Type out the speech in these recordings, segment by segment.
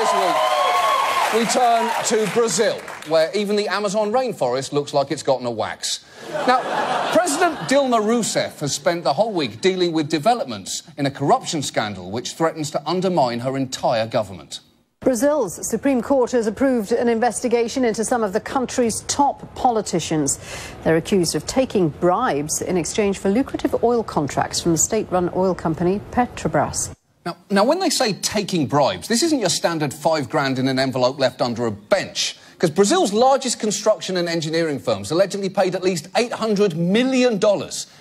this week, we turn to Brazil, where even the Amazon rainforest looks like it's gotten a wax. Now, President Dilma Rousseff has spent the whole week dealing with developments in a corruption scandal which threatens to undermine her entire government. Brazil's Supreme Court has approved an investigation into some of the country's top politicians. They're accused of taking bribes in exchange for lucrative oil contracts from the state-run oil company Petrobras. Now, when they say taking bribes, this isn't your standard $5 grand in an envelope left under a bench. Because Brazil's largest construction and engineering firms allegedly paid at least $800 million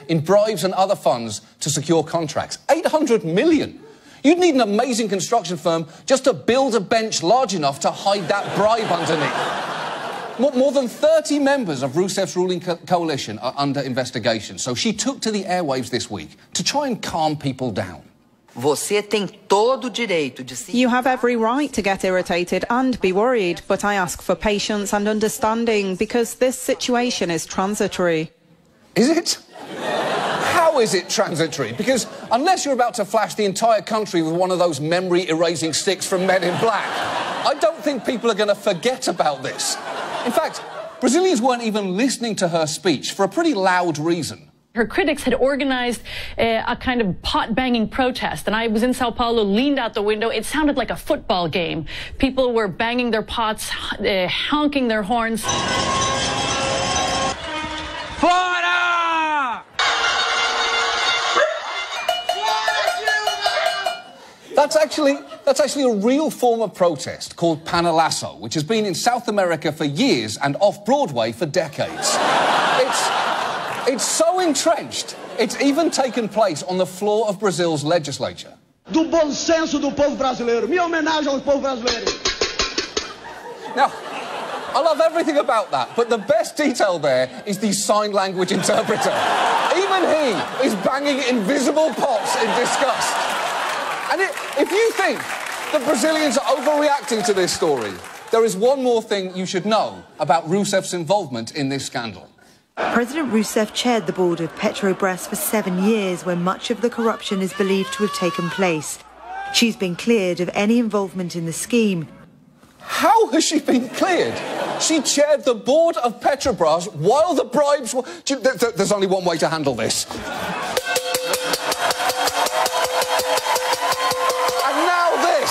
in bribes and other funds to secure contracts. $800 million! You'd need an amazing construction firm just to build a bench large enough to hide that bribe underneath. More than 30 members of Rousseff's ruling coalition are under investigation, so she took to the airwaves this week to try and calm people down. Você tem todo o direito de se... You have every right to get irritated and be worried, but I ask for patience and understanding because this situation is transitory. Is it? How is it transitory? Because unless you're about to flash the entire country with one of those memory-erasing sticks from Men in Black, I don't think people are going to forget about this. In fact, Brazilians weren't even listening to her speech for a pretty loud reason. Her critics had organized a kind of pot-banging protest, and I was in Sao Paulo, leaned out the window. It sounded like a football game. People were banging their pots, honking their horns. Fora! That's actually a real form of protest called panelazo, which has been in South America for years and off-Broadway for decades. It's so entrenched, it's even taken place on the floor of Brazil's legislature. Do bom senso do povo brasileiro. Minha homenagem ao povo brasileiro. Now, I love everything about that, but the best detail there is the sign language interpreter. Even he is banging invisible pots in disgust. And if you think that Brazilians are overreacting to this story, there is one more thing you should know about Rousseff's involvement in this scandal. President Rousseff chaired the board of Petrobras for 7 years when much of the corruption is believed to have taken place. She's been cleared of any involvement in the scheme. How has she been cleared? She chaired the board of Petrobras while the bribes were... There's only one way to handle this. And now this.